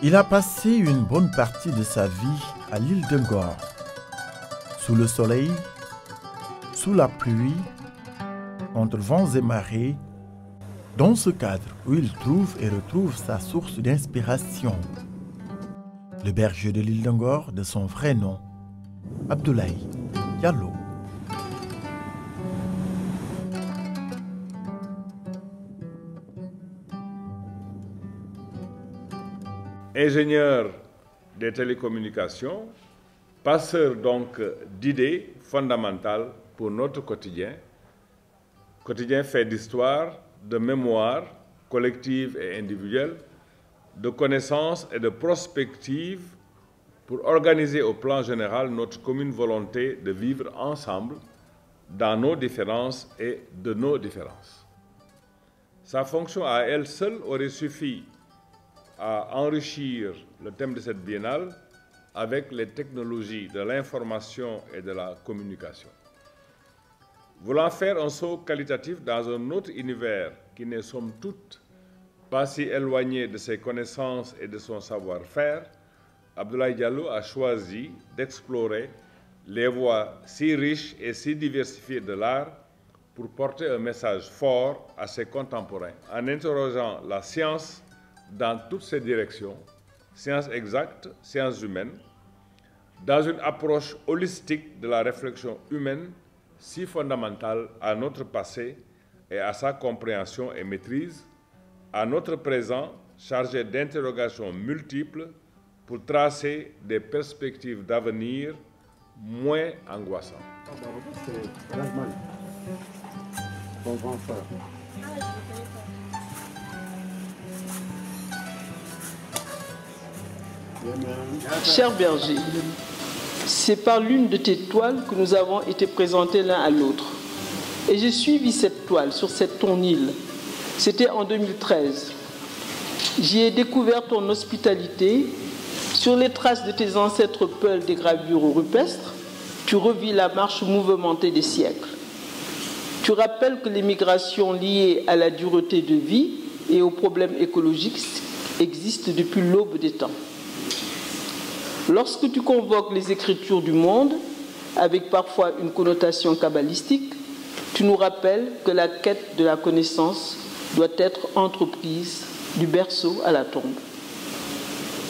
Il a passé une bonne partie de sa vie à l'île de Ngor, sous le soleil, sous la pluie, contre vents et marées, dans ce cadre où il trouve et retrouve sa source d'inspiration. Le berger de l'île de Ngor, de son vrai nom, Abdoulaye Diallo. Ingénieur des télécommunications, passeur donc d'idées fondamentales pour notre quotidien fait d'histoire, de mémoire collective et individuelle, de connaissances et de prospective pour organiser au plan général notre commune volonté de vivre ensemble dans nos différences et de nos différences. Sa fonction à elle seule aurait suffi à enrichir le thème de cette biennale avec les technologies de l'information et de la communication. Voulant faire un saut qualitatif dans un autre univers qui n'est somme toute pas si éloigné de ses connaissances et de son savoir-faire, Abdoulaye Diallo a choisi d'explorer les voies si riches et si diversifiées de l'art pour porter un message fort à ses contemporains, en interrogeant la science dans toutes ses directions, sciences exactes, sciences humaines, dans une approche holistique de la réflexion humaine si fondamentale à notre passé et à sa compréhension et maîtrise, à notre présent chargé d'interrogations multiples pour tracer des perspectives d'avenir moins angoissantes. Cher berger, c'est par l'une de tes toiles que nous avons été présentés l'un à l'autre. Et j'ai suivi cette toile sur ton île. C'était en 2013. J'y ai découvert ton hospitalité. Sur les traces de tes ancêtres peuls des gravures rupestres, tu revis la marche mouvementée des siècles. Tu rappelles que les migrations liées à la dureté de vie et aux problèmes écologiques existent depuis l'aube des temps. Lorsque tu convoques les écritures du monde, avec parfois une connotation kabbalistique, tu nous rappelles que la quête de la connaissance doit être entreprise du berceau à la tombe.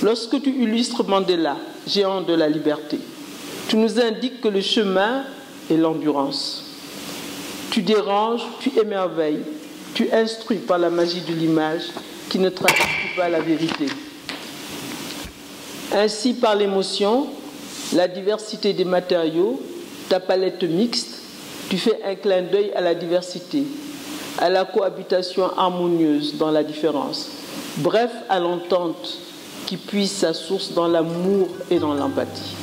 Lorsque tu illustres Mandela, géant de la liberté, tu nous indiques que le chemin est l'endurance. Tu déranges, tu émerveilles, tu instruis par la magie de l'image qui ne traduit pas la vérité. Ainsi, par l'émotion, la diversité des matériaux, ta palette mixte, tu fais un clin d'œil à la diversité, à la cohabitation harmonieuse dans la différence, bref, à l'entente qui puise sa source dans l'amour et dans l'empathie.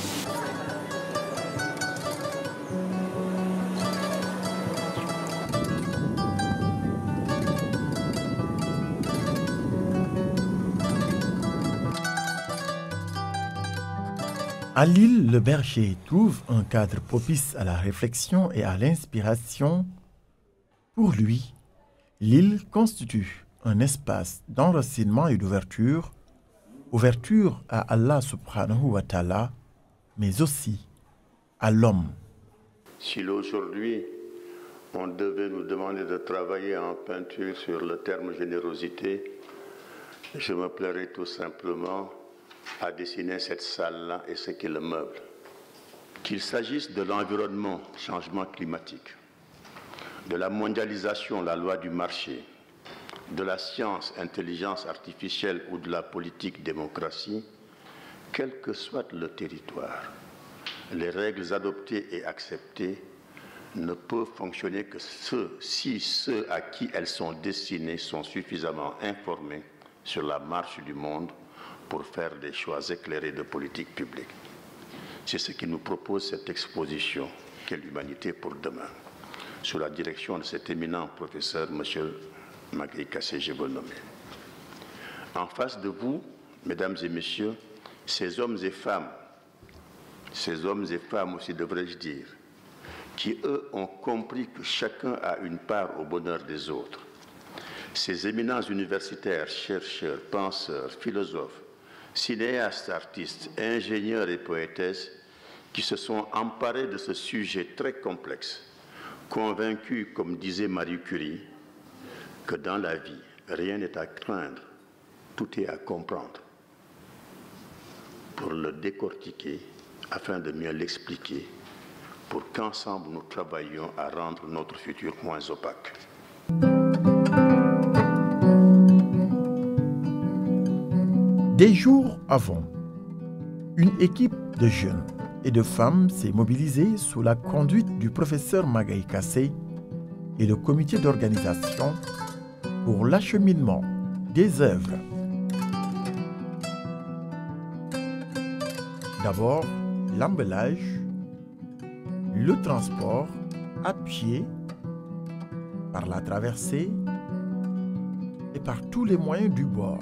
À l'île, le berger trouve un cadre propice à la réflexion et à l'inspiration. Pour lui, l'île constitue un espace d'enracinement et d'ouverture, ouverture à Allah subhanahu wa ta'ala, mais aussi à l'homme. Si aujourd'hui, on devait nous demander de travailler en peinture sur le terme générosité, je me plairais tout simplement à dessiner cette salle-là et ce qui le meuble. Qu'il s'agisse de l'environnement, changement climatique, de la mondialisation, la loi du marché, de la science, intelligence artificielle ou de la politique, démocratie, quel que soit le territoire, les règles adoptées et acceptées ne peuvent fonctionner que si ceux à qui elles sont destinées sont suffisamment informés sur la marche du monde pour faire des choix éclairés de politique publique. C'est ce qui nous propose cette exposition, Quelle humanité pour demain, sous la direction de cet éminent professeur, M. Magui Kassé, je vous le nomme. En face de vous, mesdames et messieurs, ces hommes et femmes aussi devrais-je dire, qui eux ont compris que chacun a une part au bonheur des autres. Ces éminents universitaires, chercheurs, penseurs, philosophes, Cinéastes, artistes, ingénieurs et poétesses qui se sont emparés de ce sujet très complexe, convaincus, comme disait Marie Curie, que dans la vie, rien n'est à craindre, tout est à comprendre, pour le décortiquer afin de mieux l'expliquer, pour qu'ensemble nous travaillions à rendre notre futur moins opaque. Des jours avant, une équipe de jeunes et de femmes s'est mobilisée sous la conduite du professeur Magaye Kassé et le comité d'organisation pour l'acheminement des œuvres. D'abord, l'emballage, le transport à pied, par la traversée et par tous les moyens du bord.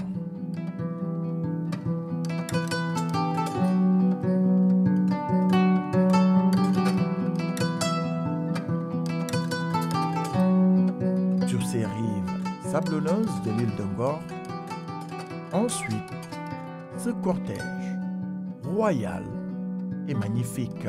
Sur ces rives sablonneuses de l'île de Ngor, ensuite, ce cortège royal et magnifique.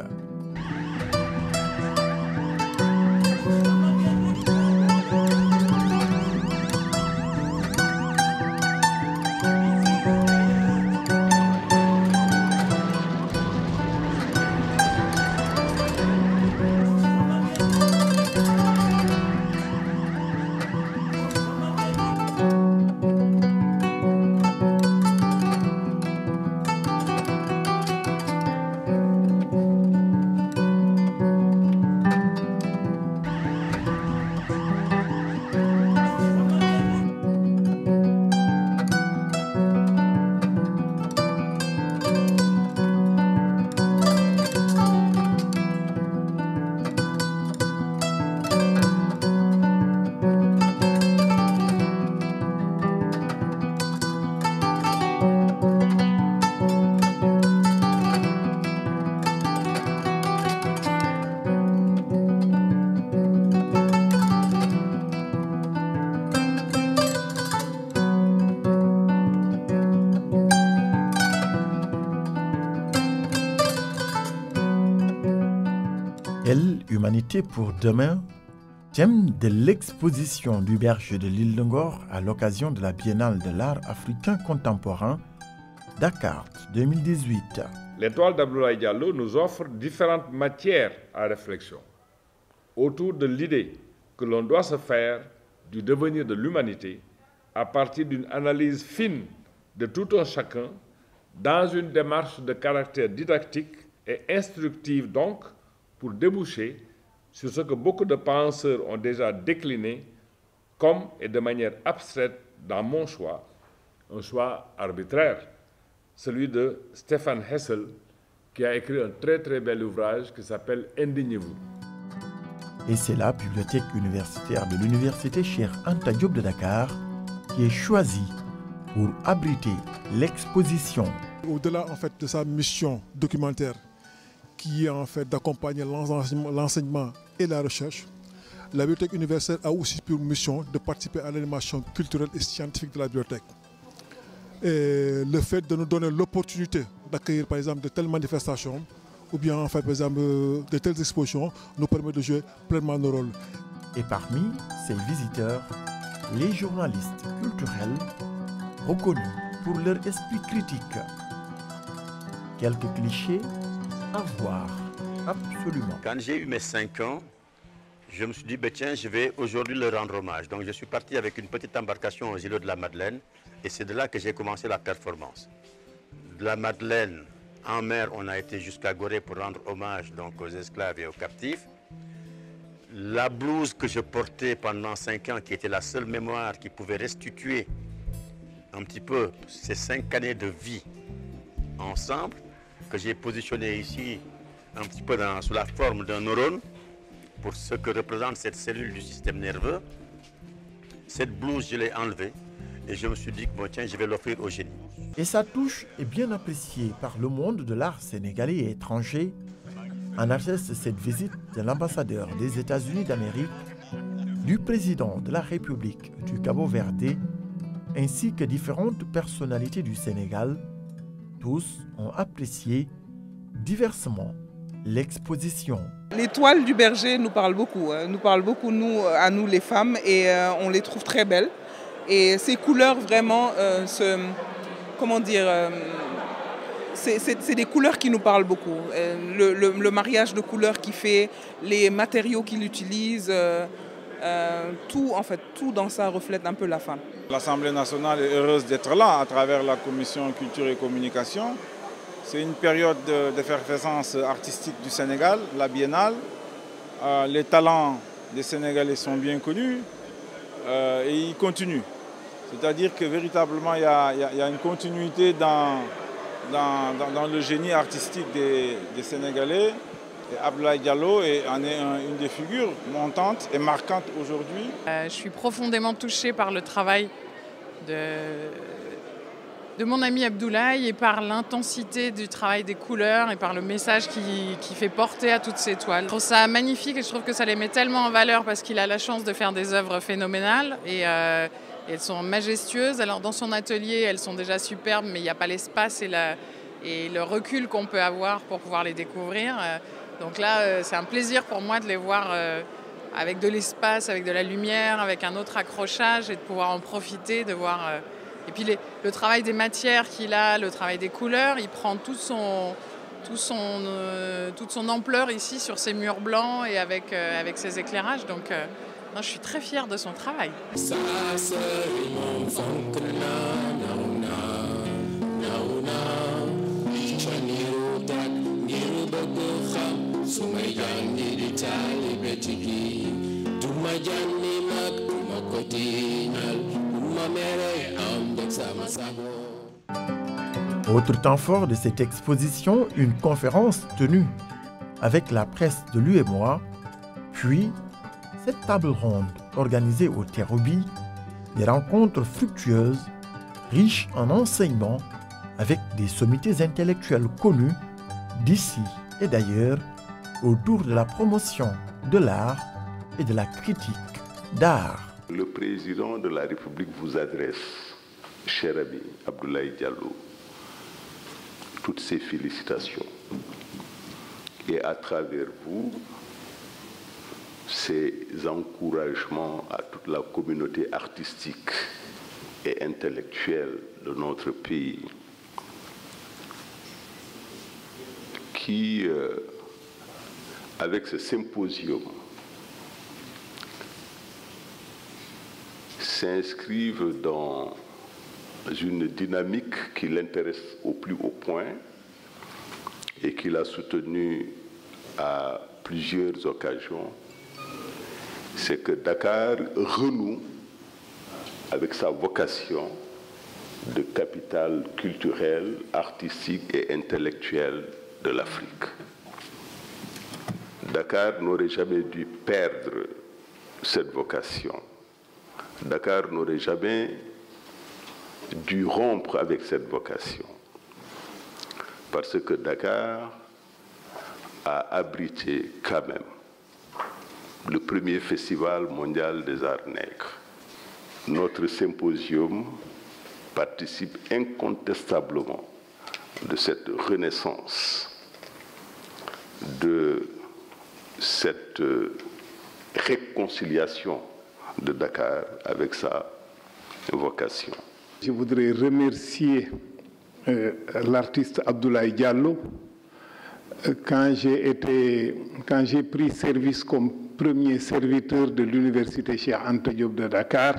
Humanité pour demain, thème de l'exposition du berger de l'île de Ngor à l'occasion de la Biennale de l'art africain contemporain Dakar 2018. L'étoile d'Abdoulaye Diallo nous offre différentes matières à réflexion autour de l'idée que l'on doit se faire du devenir de l'humanité à partir d'une analyse fine de tout un chacun dans une démarche de caractère didactique et instructive donc pour déboucher sur ce que beaucoup de penseurs ont déjà décliné comme et de manière abstraite dans mon choix, un choix arbitraire, celui de Stéphane Hessel, qui a écrit un très bel ouvrage qui s'appelle « Indignez-vous ». Et c'est la bibliothèque universitaire de l'université Cheikh Anta Diop de Dakar qui est choisie pour abriter l'exposition. Au-delà en fait de sa mission documentaire, qui est en fait d'accompagner l'enseignement et la recherche, la bibliothèque universitaire a aussi pour mission de participer à l'animation culturelle et scientifique de la bibliothèque. Et le fait de nous donner l'opportunité d'accueillir par exemple de telles manifestations ou bien en fait par exemple de telles expositions nous permet de jouer pleinement nos rôles. Et parmi ces visiteurs, les journalistes culturels reconnus pour leur esprit critique. Quelques clichés à voir, absolument. Quand j'ai eu mes 5 ans, je me suis dit, tiens, je vais aujourd'hui leur rendre hommage. Donc je suis parti avec une petite embarcation aux îlots de la Madeleine et c'est de là que j'ai commencé la performance. De la Madeleine, en mer, on a été jusqu'à Gorée pour rendre hommage donc, aux esclaves et aux captifs. La blouse que je portais pendant 5 ans, qui était la seule mémoire qui pouvait restituer un petit peu ces 5 années de vie ensemble, que j'ai positionné ici un petit peu sous la forme d'un neurone pour ce que représente cette cellule du système nerveux. Cette blouse, je l'ai enlevée et je me suis dit que tiens, je vais l'offrir au génie. Et sa touche est bien appréciée par le monde de l'art sénégalais et étranger. En atteste cette visite de l'ambassadeur des États-Unis d'Amérique, du président de la République du Cabo-Verde, ainsi que différentes personnalités du Sénégal, tous ont apprécié diversement l'exposition. Les toiles du berger nous parlent beaucoup, à nous les femmes, et on les trouve très belles. Et ces couleurs vraiment, c'est des couleurs qui nous parlent beaucoup. Le mariage de couleurs qu'il fait, les matériaux qu'il utilise, tout dans ça reflète un peu la femme. L'Assemblée nationale est heureuse d'être là à travers la Commission Culture et Communication. C'est une période d'effervescence artistique du Sénégal, la biennale. Les talents des Sénégalais sont bien connus et ils continuent. C'est-à-dire que véritablement il y a une continuité dans le génie artistique des Sénégalais. Et Abdoulaye Diallo en est une des figures montantes et marquantes aujourd'hui. Je suis profondément touchée par le travail de mon ami Abdoulaye et par l'intensité du travail des couleurs et par le message qu'il fait porter à toutes ces toiles. Je trouve ça magnifique et je trouve que ça les met tellement en valeur parce qu'il a la chance de faire des œuvres phénoménales et elles sont majestueuses. Alors dans son atelier, elles sont déjà superbes, mais il n'y a pas l'espace et le recul qu'on peut avoir pour pouvoir les découvrir. Donc là, c'est un plaisir pour moi de les voir avec de l'espace, avec de la lumière, avec un autre accrochage et de pouvoir en profiter, de voir... Et puis le travail des matières qu'il a, le travail des couleurs, il prend toute son ampleur ici sur ces murs blancs et avec ses éclairages. Donc je suis très fière de son travail. Autre temps fort de cette exposition, une conférence tenue avec la presse de l'UEMOA, puis cette table ronde organisée au Terrou-Bi, des rencontres fructueuses, riches en enseignements, avec des sommités intellectuelles connues d'ici et d'ailleurs, autour de la promotion de l'art et de la critique d'art. Le président de la République vous adresse, cher ami Abdoulaye Diallo, toutes ses félicitations. Et à travers vous, ses encouragements à toute la communauté artistique et intellectuelle de notre pays qui, avec ce symposium, s'inscrivent dans une dynamique qui l'intéresse au plus haut point et qu'il a soutenu à plusieurs occasions, c'est que Dakar renoue avec sa vocation de capitale culturelle, artistique et intellectuelle de l'Afrique. Dakar n'aurait jamais dû perdre cette vocation. Dakar n'aurait jamais dû rompre avec cette vocation. Parce que Dakar a abrité quand même le premier festival mondial des arts nègres. Notre symposium participe incontestablement de cette renaissance, de cette réconciliation de Dakar avec sa vocation. Je voudrais remercier l'artiste Abdoulaye Diallo. Quand j'ai pris service comme premier serviteur de l'université Cheikh Anta Diop de Dakar,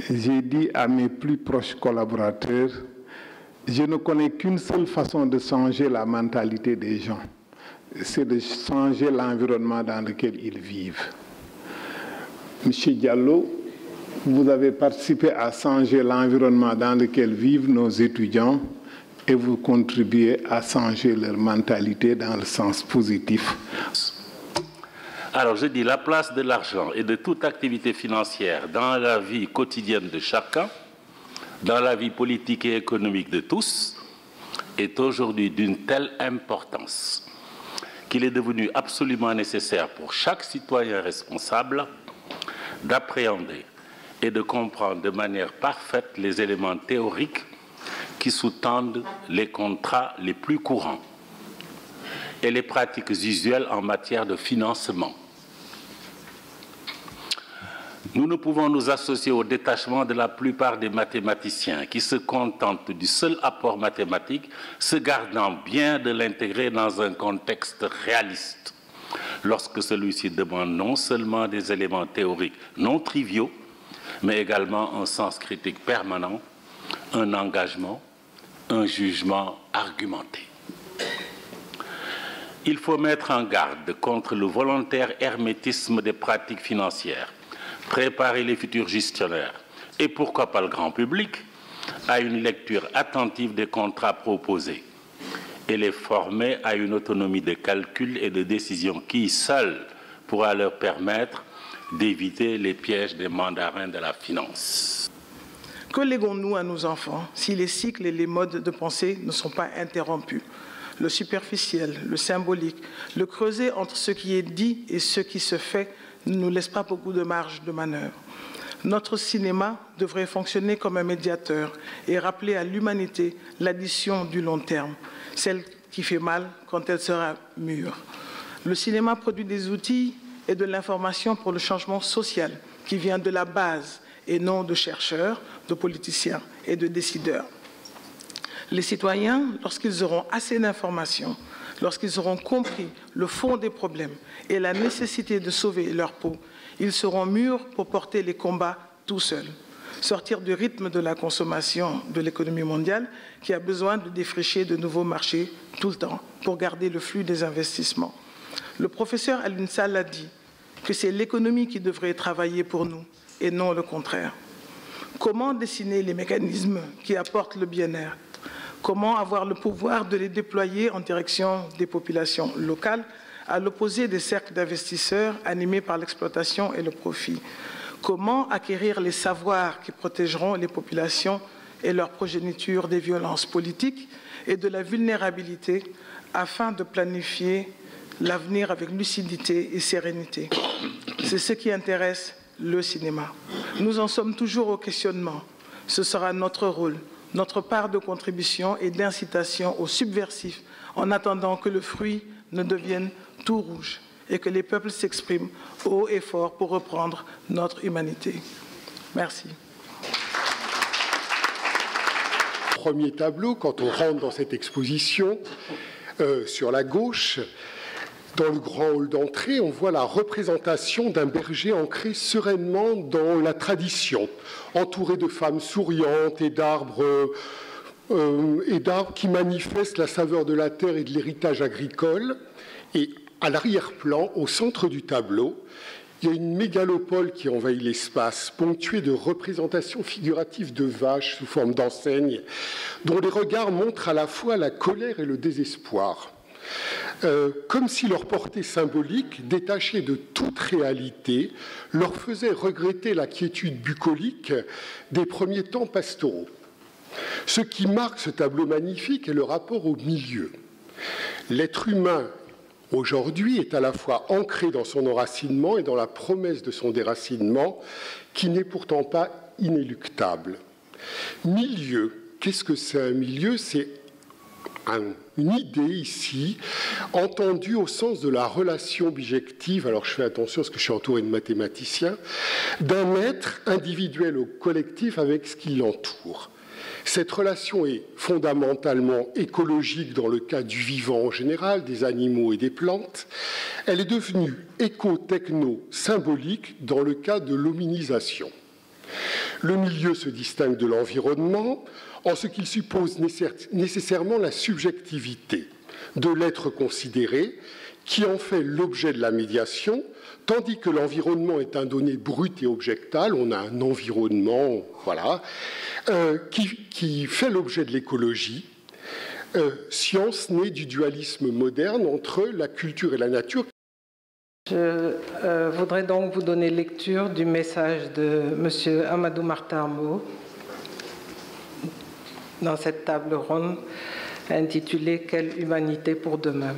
j'ai dit à mes plus proches collaborateurs, je ne connais qu'une seule façon de changer la mentalité des gens, c'est de changer l'environnement dans lequel ils vivent. Monsieur Diallo, vous avez participé à changer l'environnement dans lequel vivent nos étudiants et vous contribuez à changer leur mentalité dans le sens positif. Alors je dis la place de l'argent et de toute activité financière dans la vie quotidienne de chacun, dans la vie politique et économique de tous, est aujourd'hui d'une telle importance qu'il est devenu absolument nécessaire pour chaque citoyen responsable d'appréhender et de comprendre de manière parfaite les éléments théoriques qui qui sous-tendent les contrats les plus courants et les pratiques usuelles en matière de financement. Nous ne pouvons nous associer au détachement de la plupart des mathématiciens qui se contentent du seul apport mathématique, se gardant bien de l'intégrer dans un contexte réaliste, lorsque celui-ci demande non seulement des éléments théoriques non triviaux, mais également un sens critique permanent, un engagement, un jugement argumenté. Il faut mettre en garde contre le volontaire hermétisme des pratiques financières, préparer les futurs gestionnaires et pourquoi pas le grand public à une lecture attentive des contrats proposés et les former à une autonomie de calcul et de décision qui, seule, pourra leur permettre d'éviter les pièges des mandarins de la finance. Que léguons-nous à nos enfants si les cycles et les modes de pensée ne sont pas interrompus? Le superficiel, le symbolique, le creuset entre ce qui est dit et ce qui se fait ne nous laisse pas beaucoup de marge de manœuvre. Notre cinéma devrait fonctionner comme un médiateur et rappeler à l'humanité l'addition du long terme, celle qui fait mal quand elle sera mûre. Le cinéma produit des outils et de l'information pour le changement social qui vient de la base et non de chercheurs, de politiciens et de décideurs. Les citoyens, lorsqu'ils auront assez d'informations, lorsqu'ils auront compris le fond des problèmes et la nécessité de sauver leur peau, ils seront mûrs pour porter les combats tout seuls. Sortir du rythme de la consommation de l'économie mondiale qui a besoin de défricher de nouveaux marchés tout le temps pour garder le flux des investissements. Le professeur Alioune Sall a dit que c'est l'économie qui devrait travailler pour nous et non le contraire. Comment dessiner les mécanismes qui apportent le bien-être? Comment avoir le pouvoir de les déployer en direction des populations locales, à l'opposé des cercles d'investisseurs animés par l'exploitation et le profit? Comment acquérir les savoirs qui protégeront les populations et leur progéniture des violences politiques et de la vulnérabilité afin de planifier l'avenir avec lucidité et sérénité? C'est ce qui intéresse le cinéma. Nous en sommes toujours au questionnement. Ce sera notre rôle, notre part de contribution et d'incitation aux subversifs en attendant que le fruit ne devienne tout rouge et que les peuples s'expriment haut et fort pour reprendre notre humanité. Merci. Premier tableau, quand on rentre dans cette exposition, sur la gauche, dans le grand hall d'entrée, on voit la représentation d'un berger ancré sereinement dans la tradition, entouré de femmes souriantes et d'arbres qui manifestent la saveur de la terre et de l'héritage agricole. Et à l'arrière-plan, au centre du tableau, il y a une mégalopole qui envahit l'espace, ponctuée de représentations figuratives de vaches sous forme d'enseignes, dont les regards montrent à la fois la colère et le désespoir. Comme si leur portée symbolique, détachée de toute réalité, leur faisait regretter la quiétude bucolique des premiers temps pastoraux. Ce qui marque ce tableau magnifique est le rapport au milieu. L'être humain, aujourd'hui, est à la fois ancré dans son enracinement et dans la promesse de son déracinement, qui n'est pourtant pas inéluctable. Milieu, qu'est-ce que c'est un milieu? C'est une idée ici, entendue au sens de la relation bijective, alors je fais attention parce que je suis entouré de mathématiciens, d'un être individuel au collectif avec ce qui l'entoure. Cette relation est fondamentalement écologique dans le cas du vivant en général, des animaux et des plantes. Elle est devenue éco-techno-symbolique dans le cas de l'hominisation. Le milieu se distingue de l'environnement en ce qu'il suppose nécessairement la subjectivité de l'être considéré qui en fait l'objet de la médiation, tandis que l'environnement est un donné brut et objectal, on a un environnement, voilà, qui fait l'objet de l'écologie, science née du dualisme moderne entre la culture et la nature. Je voudrais donc vous donner lecture du message de M. Amadou Martarmo dans cette table ronde intitulée « Quelle humanité pour demain ».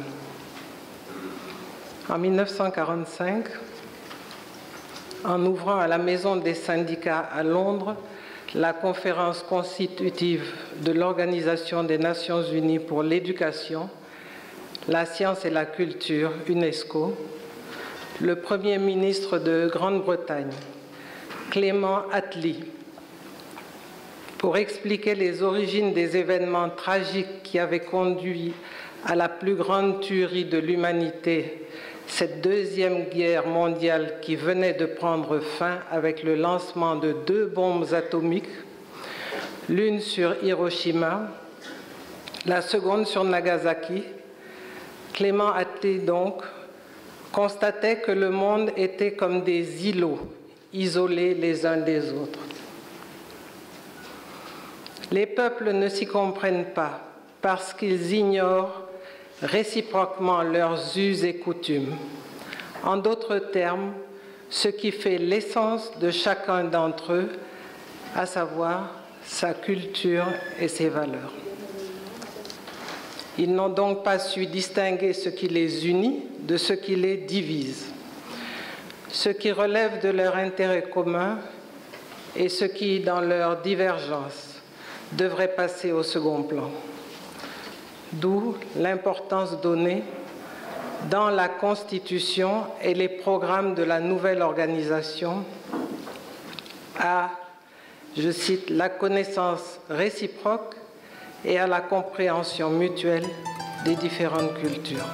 En 1945, en ouvrant à la Maison des syndicats à Londres la conférence constitutive de l'Organisation des Nations Unies pour l'éducation, la science et la culture, UNESCO, le Premier ministre de Grande-Bretagne, Clément Attlee, pour expliquer les origines des événements tragiques qui avaient conduit à la plus grande tuerie de l'humanité, cette deuxième guerre mondiale qui venait de prendre fin avec le lancement de 2 bombes atomiques, l'une sur Hiroshima, la seconde sur Nagasaki. Clément Attlee, donc, constatait que le monde était comme des îlots, isolés les uns des autres. Les peuples ne s'y comprennent pas parce qu'ils ignorent réciproquement leurs us et coutumes. En d'autres termes, ce qui fait l'essence de chacun d'entre eux, à savoir sa culture et ses valeurs. Ils n'ont donc pas su distinguer ce qui les unit de ce qui les divise, ce qui relève de leur intérêt commun et ce qui, dans leur divergence, devrait passer au second plan. D'où l'importance donnée dans la Constitution et les programmes de la nouvelle organisation à, je cite, la connaissance réciproque et à la compréhension mutuelle des différentes cultures.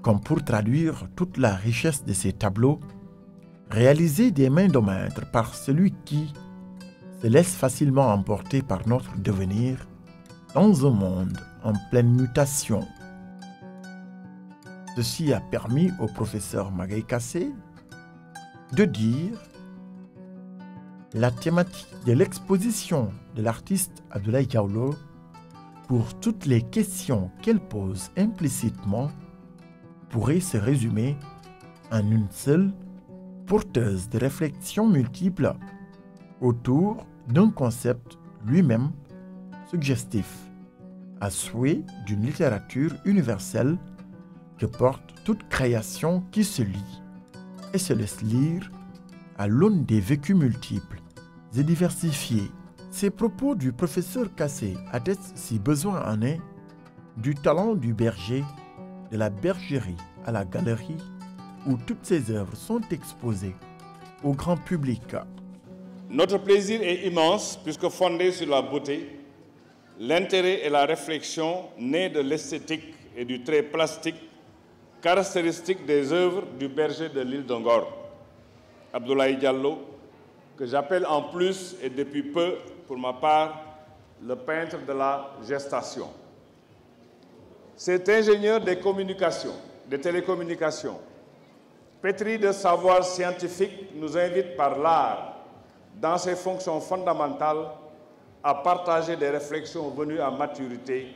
Comme pour traduire toute la richesse de ces tableaux, réalisés des mains de maître par celui qui se laisse facilement emporter par notre devenir dans un monde en pleine mutation. Ceci a permis au professeur Magaye Kassé de dire la thématique de l'exposition de l'artiste Abdoulaye Diallo, pour toutes les questions qu'elle pose implicitement, pourrait se résumer en une seule, porteuse de réflexions multiples autour d'un concept lui-même suggestif, à souhait d'une littérature universelle que porte toute création qui se lit et se laisse lire à l'aune des vécus multiples et diversifiés. Ces propos du professeur Kassé attestent, si besoin en est, du talent du berger, de la bergerie à la galerie, où toutes ces œuvres sont exposées au grand public. Notre plaisir est immense puisque fondé sur la beauté, l'intérêt et la réflexion nés de l'esthétique et du trait plastique caractéristique des œuvres du berger de l'île de Ngor, Abdoulaye Diallo, que j'appelle en plus et depuis peu, pour ma part, le peintre de la gestation. Cet ingénieur des communications, des télécommunications, pétri de savoir scientifique, nous invite par l'art, dans ses fonctions fondamentales, à partager des réflexions venues à maturité,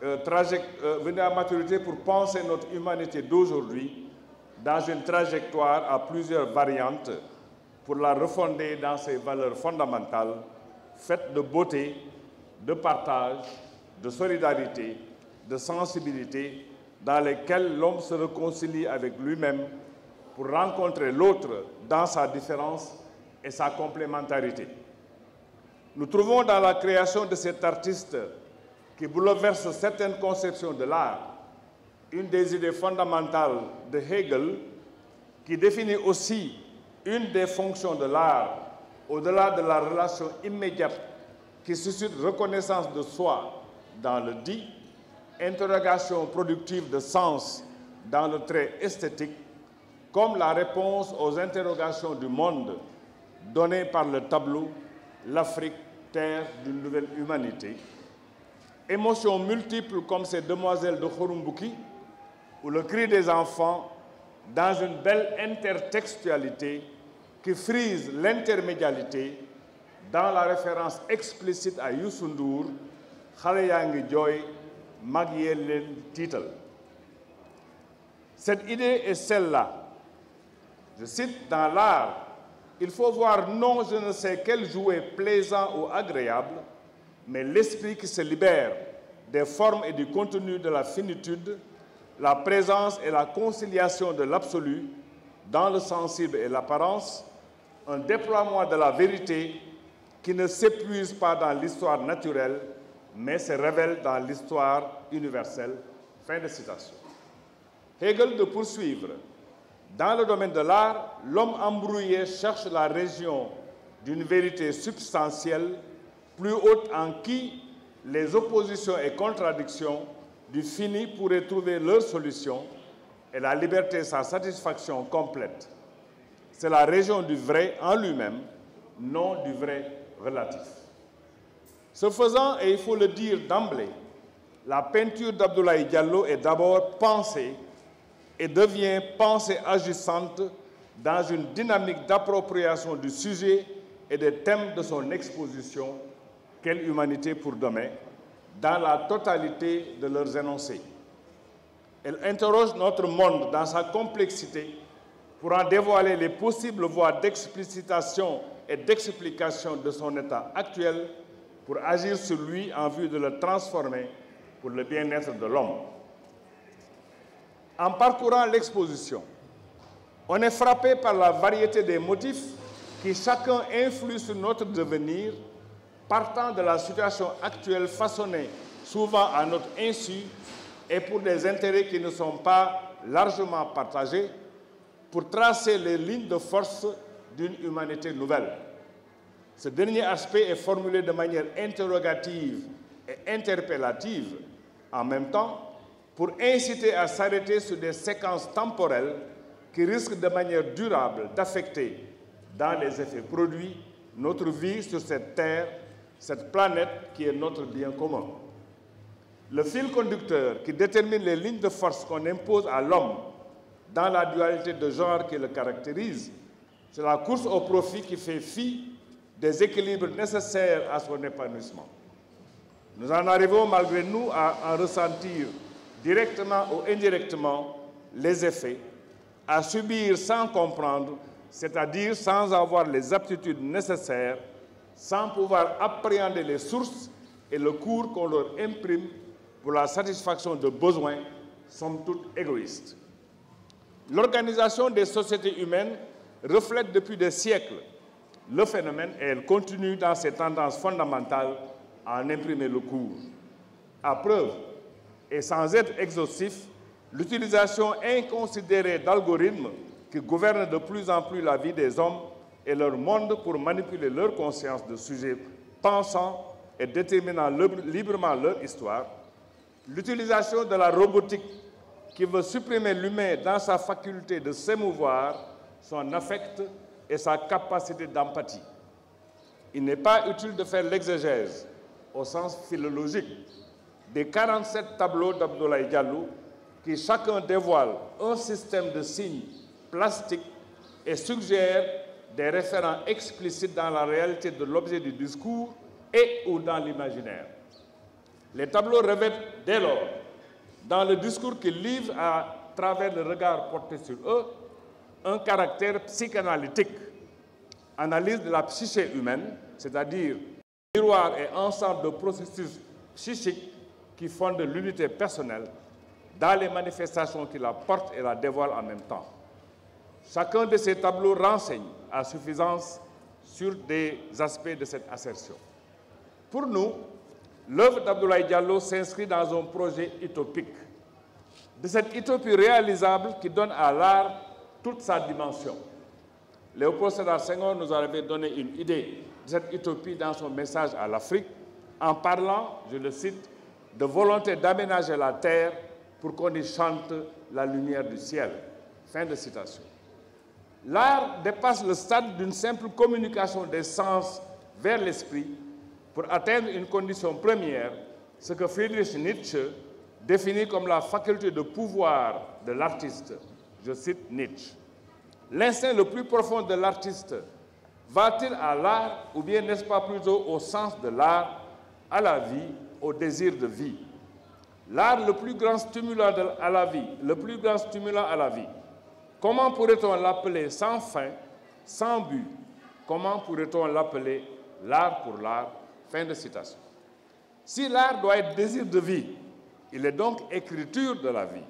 venues à maturité pour penser notre humanité d'aujourd'hui dans une trajectoire à plusieurs variantes pour la refonder dans ses valeurs fondamentales, faites de beauté, de partage, de solidarité, de sensibilité, dans lesquelles l'homme se réconcilie avec lui-même pour rencontrer l'autre dans sa différence et sa complémentarité. Nous trouvons dans la création de cet artiste qui bouleverse certaines conceptions de l'art, une des idées fondamentales de Hegel, qui définit aussi une des fonctions de l'art, au-delà de la relation immédiate qui suscite reconnaissance de soi dans le dit, interrogation productive de sens dans le trait esthétique, comme la réponse aux interrogations du monde données par le tableau « L'Afrique, terre d'une nouvelle humanité », émotions multiples comme ces demoiselles de Khouroumbouki ou le cri des enfants dans une belle intertextualité qui frise l'intermédialité dans la référence explicite à Youssou Ndour, Xale yaa ngi jooy mag yee leen tiital. Cette idée est celle-là. Je cite, dans l'art, il faut voir non je ne sais quel jouet plaisant ou agréable, mais l'esprit qui se libère des formes et du contenu de la finitude, la présence et la conciliation de l'absolu dans le sensible et l'apparence, un déploiement de la vérité qui ne s'épuise pas dans l'histoire naturelle, mais se révèle dans l'histoire universelle. Fin de citation. Hegel de poursuivre. Dans le domaine de l'art, l'homme embrouillé cherche la région d'une vérité substantielle, plus haute en qui les oppositions et contradictions du fini pourraient trouver leur solution et la liberté sa satisfaction complète. C'est la région du vrai en lui-même, non du vrai relatif. Ce faisant, et il faut le dire d'emblée, la peinture d'Abdoulaye Diallo est d'abord pensée et devient pensée agissante dans une dynamique d'appropriation du sujet et des thèmes de son exposition, Quelle humanité pour demain, dans la totalité de leurs énoncés. Elle interroge notre monde dans sa complexité pour en dévoiler les possibles voies d'explicitation et d'explication de son état actuel pour agir sur lui en vue de le transformer pour le bien-être de l'homme. En parcourant l'exposition, on est frappé par la variété des motifs qui chacun influe sur notre devenir, partant de la situation actuelle façonnée souvent à notre insu et pour des intérêts qui ne sont pas largement partagés, pour tracer les lignes de force d'une humanité nouvelle. Ce dernier aspect est formulé de manière interrogative et interpellative en même temps pour inciter à s'arrêter sur des séquences temporelles qui risquent de manière durable d'affecter, dans les effets produits, notre vie sur cette terre, cette planète qui est notre bien commun. Le fil conducteur qui détermine les lignes de force qu'on impose à l'homme dans la dualité de genre qui le caractérise, c'est la course au profit qui fait fi des équilibres nécessaires à son épanouissement. Nous en arrivons malgré nous à en ressentir directement ou indirectement les effets, à subir sans comprendre, c'est-à-dire sans avoir les aptitudes nécessaires, sans pouvoir appréhender les sources et le cours qu'on leur imprime pour la satisfaction de besoins, somme toute égoïstes. L'organisation des sociétés humaines reflète depuis des siècles le phénomène et elle continue dans ses tendances fondamentales à en imprimer le cours. À preuve, et sans être exhaustif, l'utilisation inconsidérée d'algorithmes qui gouvernent de plus en plus la vie des hommes et leur monde pour manipuler leur conscience de sujets pensants et déterminant librement leur histoire, l'utilisation de la robotique qui veut supprimer l'humain dans sa faculté de s'émouvoir, son affect et sa capacité d'empathie. Il n'est pas utile de faire l'exégèse, au sens philologique, des 47 tableaux d'Abdoulaye Diallo qui chacun dévoile un système de signes plastiques et suggère des référents explicites dans la réalité de l'objet du discours et ou dans l'imaginaire. Les tableaux revêtent dès lors, dans le discours qu'ils livrent à travers le regard porté sur eux, un caractère psychanalytique, analyse de la psyché humaine, c'est-à-dire miroir et ensemble de processus psychiques qui fondent l'unité personnelle dans les manifestations qui la portent et la dévoilent en même temps. Chacun de ces tableaux renseigne à suffisance sur des aspects de cette assertion. Pour nous, L'œuvre d'Abdoulaye Diallo s'inscrit dans un projet utopique, de cette utopie réalisable qui donne à l'art toute sa dimension. Léopold Sédar Senghor nous avait donné une idée de cette utopie dans son message à l'Afrique, en parlant, je le cite, de volonté d'aménager la terre pour qu'on y chante la lumière du ciel. Fin de citation. L'art dépasse le stade d'une simple communication des sens vers l'esprit pour atteindre une condition première, ce que Friedrich Nietzsche définit comme la faculté de pouvoir de l'artiste. Je cite Nietzsche. L'instinct le plus profond de l'artiste va-t-il à l'art ou bien n'est-ce pas plutôt au sens de l'art, à la vie, au désir de vie? L'art, le plus grand stimulant à la vie, le plus grand stimulant à la vie. Comment pourrait-on l'appeler sans fin, sans but? Comment pourrait-on l'appeler l'art pour l'art? Fin de citation. Si l'art doit être désir de vie, il est donc écriture de la vie,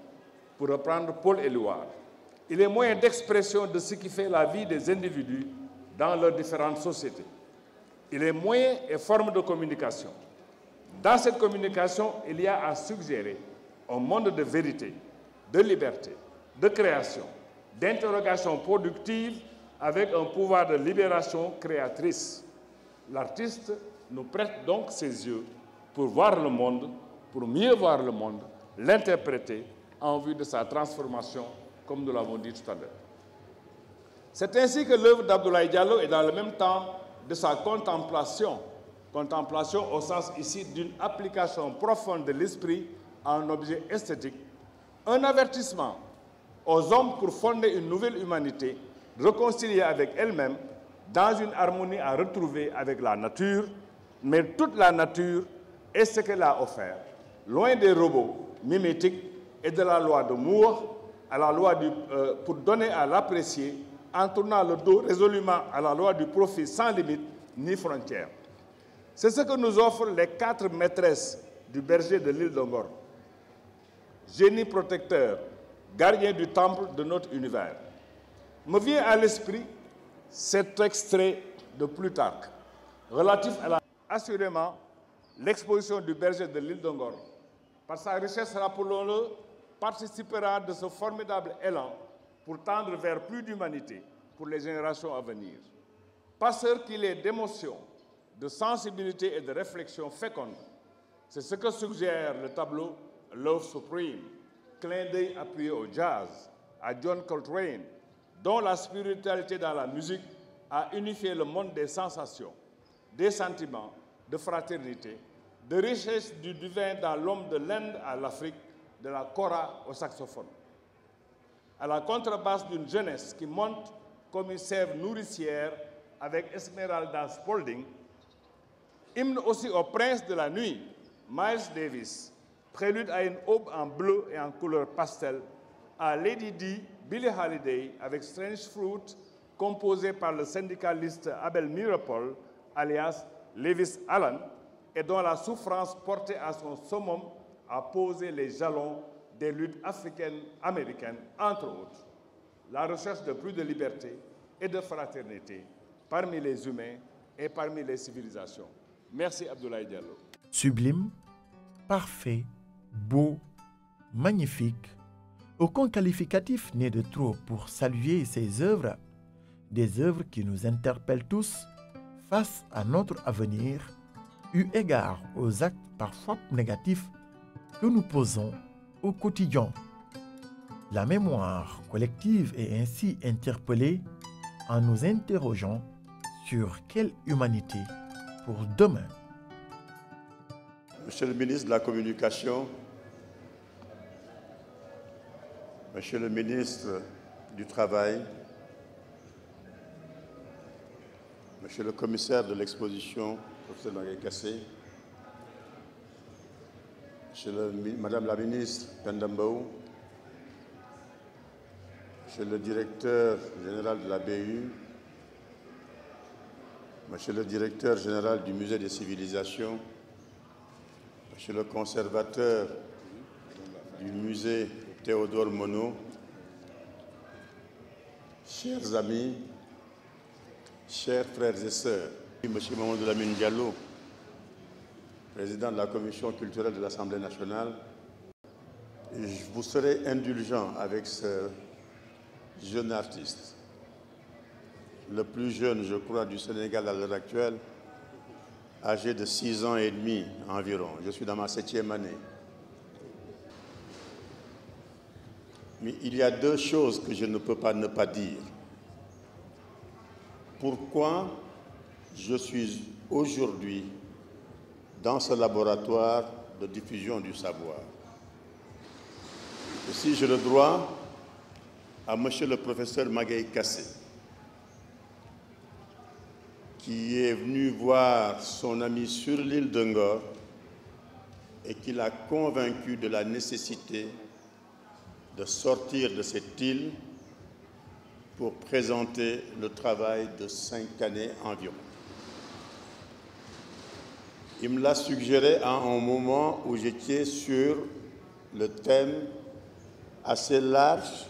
pour reprendre Paul Éluard. Il est moyen d'expression de ce qui fait la vie des individus dans leurs différentes sociétés. Il est moyen et forme de communication. Dans cette communication, il y a à suggérer un monde de vérité, de liberté, de création, d'interrogation productive avec un pouvoir de libération créatrice. L'artiste nous prête donc ses yeux pour voir le monde, pour mieux voir le monde, l'interpréter en vue de sa transformation, comme nous l'avons dit tout à l'heure. C'est ainsi que l'œuvre d'Abdoulaye Diallo est dans le même temps de sa contemplation, contemplation au sens ici d'une application profonde de l'esprit à un objet esthétique, un avertissement aux hommes pour fonder une nouvelle humanité, réconciliée avec elle-même, dans une harmonie à retrouver avec la nature, mais toute la nature est ce qu'elle a offert, loin des robots mimétiques et de la loi de Moore, à la loi pour donner à l'apprécier, en tournant le dos résolument à la loi du profit sans limite ni frontières. C'est ce que nous offrent les 4 maîtresses du berger de l'île d'Ongor. Génie protecteur, gardien du temple de notre univers. Me vient à l'esprit cet extrait de Plutarque, relatif à assurément l'exposition du berger de l'île d'Ongor. Par sa richesse, rappelons-le, participera de ce formidable élan pour tendre vers plus d'humanité pour les générations à venir. Passeur qu'il est d'émotion, de sensibilité et de réflexion féconde, c'est ce que suggère le tableau Love Supreme, clin d'œil appuyé au jazz, à John Coltrane, dont la spiritualité dans la musique a unifié le monde des sensations, des sentiments, de fraternité, de richesse du divin dans l'homme de l'Inde à l'Afrique, de la kora au saxophone. À la contrebasse d'une jeunesse qui monte comme une sève nourricière avec Esmeralda Spalding, hymne aussi au prince de la nuit, Miles Davis, prélude à une aube en bleu et en couleur pastel, à Lady Di, Billie Holiday avec Strange Fruit, composé par le syndicaliste Abel Meeropol, alias Lewis Allen, et dont la souffrance portée à son summum a posé les jalons des luttes africaines, américaines, entre autres. La recherche de plus de liberté et de fraternité parmi les humains et parmi les civilisations. Merci Abdoulaye Diallo. Sublime, parfait, beau, magnifique, aucun qualificatif n'est de trop pour saluer ces œuvres, des œuvres qui nous interpellent tous face à notre avenir, eu égard aux actes parfois négatifs que nous posons au quotidien. La mémoire collective est ainsi interpellée en nous interrogeant sur quelle humanité pour demain. Monsieur le ministre de la Communication, Monsieur le ministre du Travail, Monsieur le commissaire de l'exposition, professeur Marie Kassé, Madame la ministre Pendambou, Monsieur le directeur général de la BU, Monsieur le directeur général du Musée des Civilisations, Monsieur le conservateur du musée Théodore Monod, chers amis, chers frères et sœurs, Monsieur Mamadou Lamine Diallo, président de la Commission culturelle de l'Assemblée nationale, je vous serai indulgent avec ce jeune artiste, le plus jeune, je crois, du Sénégal à l'heure actuelle, âgé de 6 ans et demi environ. Je suis dans ma 7e année. Mais il y a deux choses que je ne peux pas ne pas dire. Pourquoi je suis aujourd'hui dans ce laboratoire de diffusion du savoir? Et si j'ai le droit à monsieur le professeur Magaye Kassé, qui est venu voir son ami sur l'île de Ngor et qui l'a convaincu de la nécessité de sortir de cette île pour présenter le travail de 5 années environ. Il me l'a suggéré à un moment où j'étais sur le thème assez large,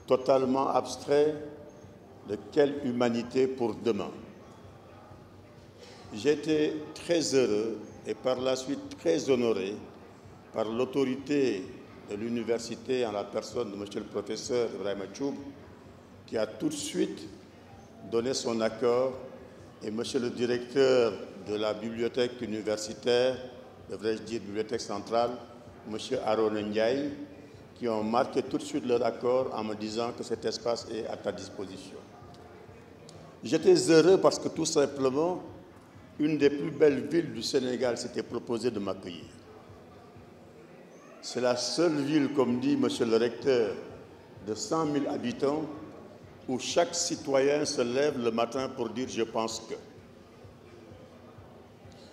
totalement abstrait, de quelle humanité pour demain. J'étais très heureux et par la suite très honoré par l'autorité de l'université en la personne de monsieur le professeur Ibrahima Thioub, qui a tout de suite donné son accord, et monsieur le directeur de la bibliothèque universitaire, devrais-je dire bibliothèque centrale, monsieur Aaron Ndiaye, qui ont marqué tout de suite leur accord en me disant que cet espace est à ta disposition. J'étais heureux parce que tout simplement, une des plus belles villes du Sénégal s'était proposée de m'accueillir. C'est la seule ville, comme dit monsieur le recteur, de 100 000 habitants, où chaque citoyen se lève le matin pour dire « je pense que ».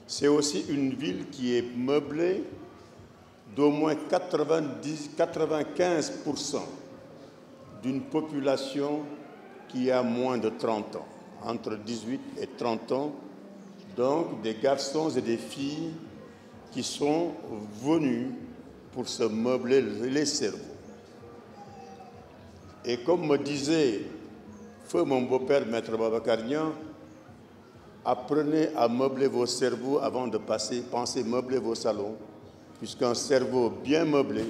C'est aussi une ville qui est meublée d'au moins 95% d'une population qui a moins de 30 ans, entre 18 et 30 ans, donc des garçons et des filles qui sont venus pour se meubler les cerveaux. Et comme me disait feu mon beau-père, maître Babacar Niang, apprenez à meubler vos cerveaux avant de pensez meubler vos salons, puisqu'un cerveau bien meublé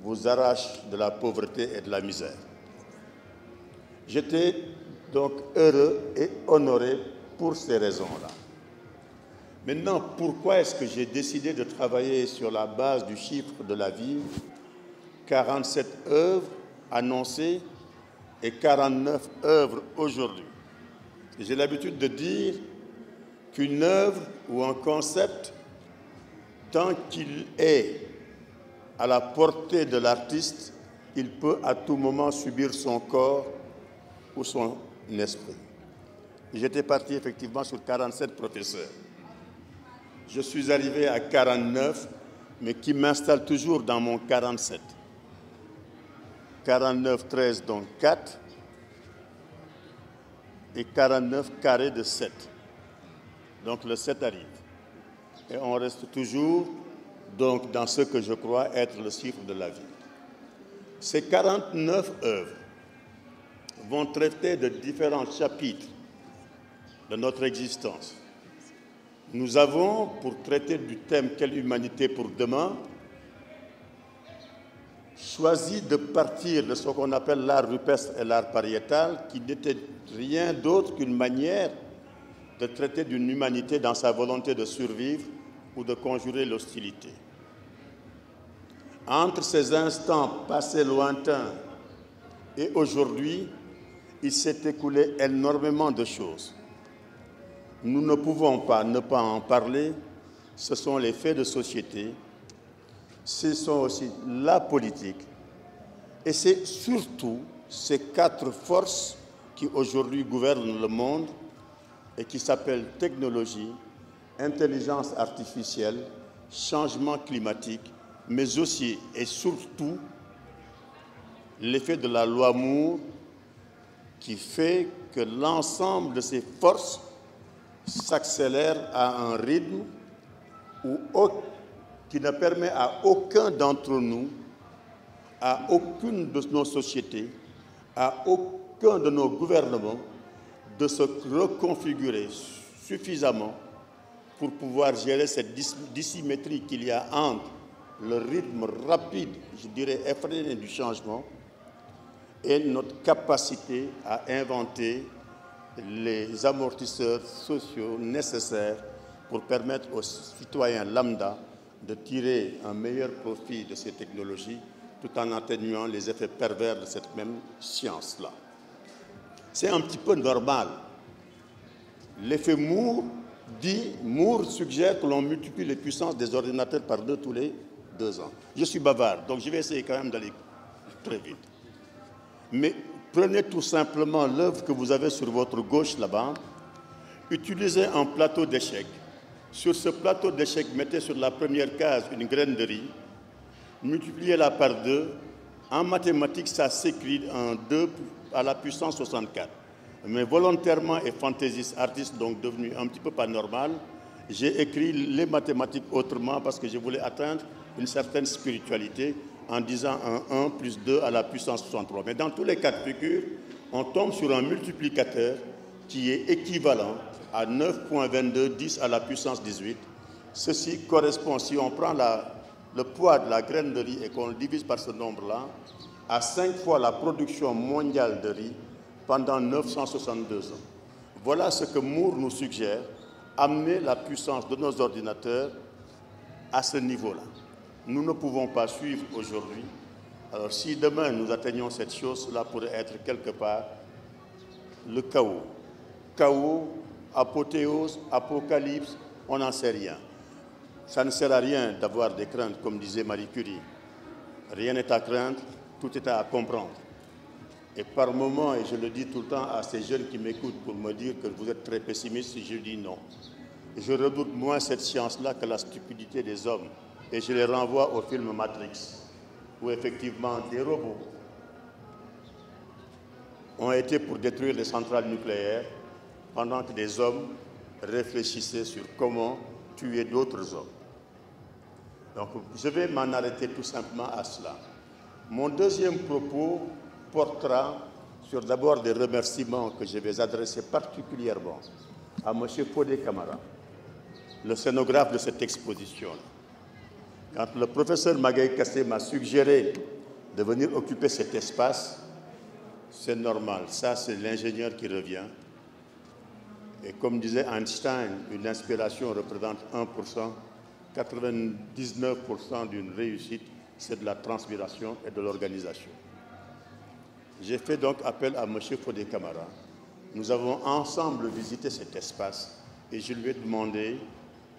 vous arrache de la pauvreté et de la misère. J'étais donc heureux et honoré pour ces raisons-là. Maintenant, pourquoi est-ce que j'ai décidé de travailler sur la base du chiffre de la vie, 47 œuvres annoncées et 49 œuvres aujourd'hui? J'ai l'habitude de dire qu'une œuvre ou un concept, tant qu'il est à la portée de l'artiste, il peut à tout moment subir son corps ou son esprit. J'étais parti effectivement sur 47 professeurs. Je suis arrivé à 49, mais qui m'installe toujours dans mon 47. 49, 13, donc 4, et 49 carrés de 7. Donc le 7 arrive. Et on reste toujours donc, dans ce que je crois être le chiffre de la vie. Ces 49 œuvres vont traiter de différents chapitres de notre existence. Nous avons, pour traiter du thème « Quelle humanité pour demain ?», choisi de partir de ce qu'on appelle l'art rupestre et l'art pariétal, qui n'était rien d'autre qu'une manière de traiter d'une humanité dans sa volonté de survivre ou de conjurer l'hostilité. Entre ces instants passés lointains et aujourd'hui, il s'est écoulé énormément de choses. Nous ne pouvons pas ne pas en parler. Ce sont les faits de société, ce sont aussi la politique, et c'est surtout ces 4 forces qui aujourd'hui gouvernent le monde et qui s'appellent technologie, intelligence artificielle, changement climatique, mais aussi et surtout l'effet de la loi Moore qui fait que l'ensemble de ces forces s'accélère à un rythme qui ne permet à aucun d'entre nous, à aucune de nos sociétés, à aucun de nos gouvernements de se reconfigurer suffisamment pour pouvoir gérer cette dissymétrie qu'il y a entre le rythme rapide, je dirais effréné du changement, et notre capacité à inventer les amortisseurs sociaux nécessaires pour permettre aux citoyens lambda de tirer un meilleur profit de ces technologies tout en atténuant les effets pervers de cette même science-là. C'est un petit peu normal. L'effet Moore suggère que l'on multiplie les puissances des ordinateurs par 2 tous les 2 ans. Je suis bavard, donc je vais essayer quand même d'aller très vite. Mais prenez tout simplement l'œuvre que vous avez sur votre gauche là-bas, utilisez un plateau d'échecs. Sur ce plateau d'échecs, mettez sur la première case une graine de riz, multipliez-la par 2. En mathématiques, ça s'écrit en 2 à la puissance 64. Mais volontairement et fantaisiste, artiste donc devenu un petit peu pas normal, j'ai écrit les mathématiques autrement parce que je voulais atteindre une certaine spiritualité en disant un 1 plus 2 à la puissance 63. Mais dans tous les cas de figure, on tombe sur un multiplicateur qui est équivalent à 9,22, 10 à la puissance 18. Ceci correspond, si on prend le poids de la graine de riz et qu'on le divise par ce nombre-là, à 5 fois la production mondiale de riz pendant 962 ans. Voilà ce que Moore nous suggère, amener la puissance de nos ordinateurs à ce niveau-là. Nous ne pouvons pas suivre aujourd'hui. Alors si demain nous atteignons cette chose, cela pourrait être quelque part le chaos. Chaos, apothéose, apocalypse, on n'en sait rien. Ça ne sert à rien d'avoir des craintes, comme disait Marie Curie. Rien n'est à craindre, tout est à comprendre. Et par moments, et je le dis tout le temps à ces jeunes qui m'écoutent pour me dire que vous êtes très pessimiste, je dis non. Je redoute moins cette science-là que la stupidité des hommes. Et je les renvoie au film Matrix, où effectivement des robots ont été pour détruire les centrales nucléaires pendant que des hommes réfléchissaient sur comment tuer d'autres hommes. Donc je vais m'en arrêter tout simplement à cela. Mon deuxième propos portera sur d'abord des remerciements que je vais adresser particulièrement à M. Fodé Camara, le scénographe de cette exposition. Quand le professeur Magaye Kassé m'a suggéré de venir occuper cet espace, c'est normal, ça c'est l'ingénieur qui revient. Et comme disait Einstein, une inspiration représente 1%, 99% d'une réussite, c'est de la transpiration et de l'organisation. J'ai fait donc appel à M. Fodé Camara. Nous avons ensemble visité cet espace et je lui ai demandé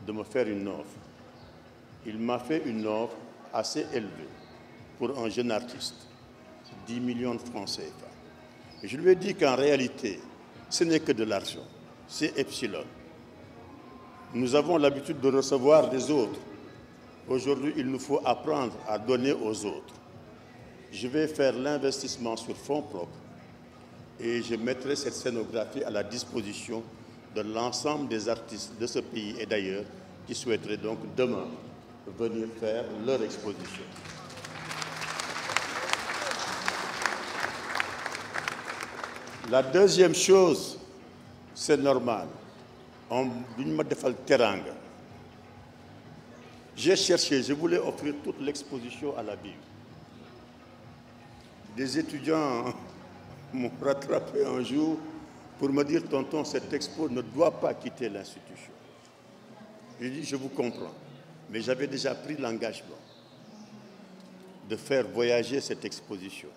de me faire une offre. Il m'a fait une offre assez élevée pour un jeune artiste, 10 millions de francs CFA. Et je lui ai dit qu'en réalité, ce n'est que de l'argent, c'est epsilon. Nous avons l'habitude de recevoir des autres. Aujourd'hui, il nous faut apprendre à donner aux autres. Je vais faire l'investissement sur fonds propres et je mettrai cette scénographie à la disposition de l'ensemble des artistes de ce pays et d'ailleurs qui souhaiteraient donc demain venir faire leur exposition. La deuxième chose, c'est normal. J'ai cherché, je voulais offrir toute l'exposition à la Bible. Des étudiants m'ont rattrapé un jour pour me dire « Tonton, cette expo ne doit pas quitter l'institution ». J'ai dit « Je vous comprends ». Mais j'avais déjà pris l'engagement de faire voyager cette exposition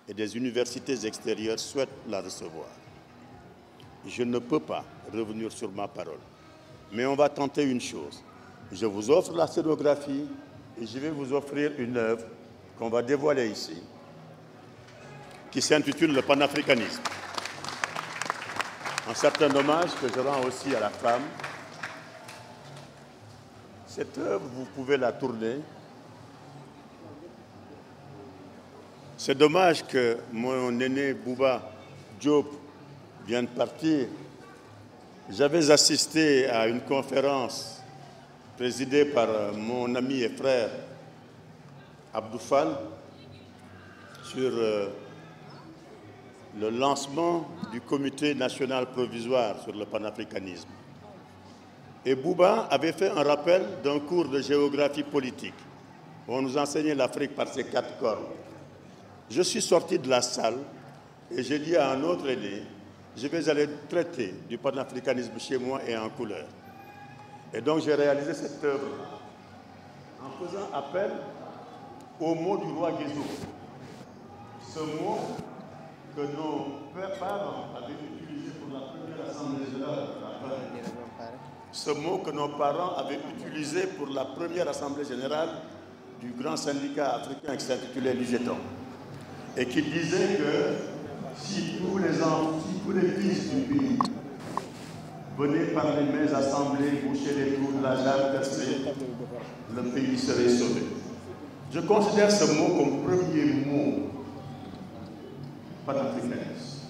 et des universités extérieures souhaitent la recevoir. Je ne peux pas revenir sur ma parole, mais on va tenter une chose. Je vous offre la scénographie et je vais vous offrir une œuvre qu'on va dévoiler ici, qui s'intitule « Le panafricanisme ». Un certain hommage que je rends aussi à la femme. Cette œuvre, vous pouvez la tourner. C'est dommage que mon aîné Bouba Diop vienne de partir. J'avais assisté à une conférence présidée par mon ami et frère Abdou Fall sur le lancement du comité national provisoire sur le panafricanisme. Et Bouba avait fait un rappel d'un cours de géographie politique. On nous enseignait l'Afrique par ses 4 cornes. Je suis sorti de la salle et j'ai dit à un autre aîné, je vais aller traiter du panafricanisme chez moi et en couleur. Et donc j'ai réalisé cette œuvre en faisant appel au mot du roi Guézo. Ce mot que nos parents avaient utilisé pour la première assemblée générale. Ce mot que nos parents avaient utilisé pour la première assemblée générale du grand syndicat africain qui s'intitulait l'UGETON. Et qui disait que si tous les fils du pays venaient par les mêmes assemblées, boucher les trous de la jambe percée, le pays serait sauvé. Je considère ce mot comme premier mot panafricaniste.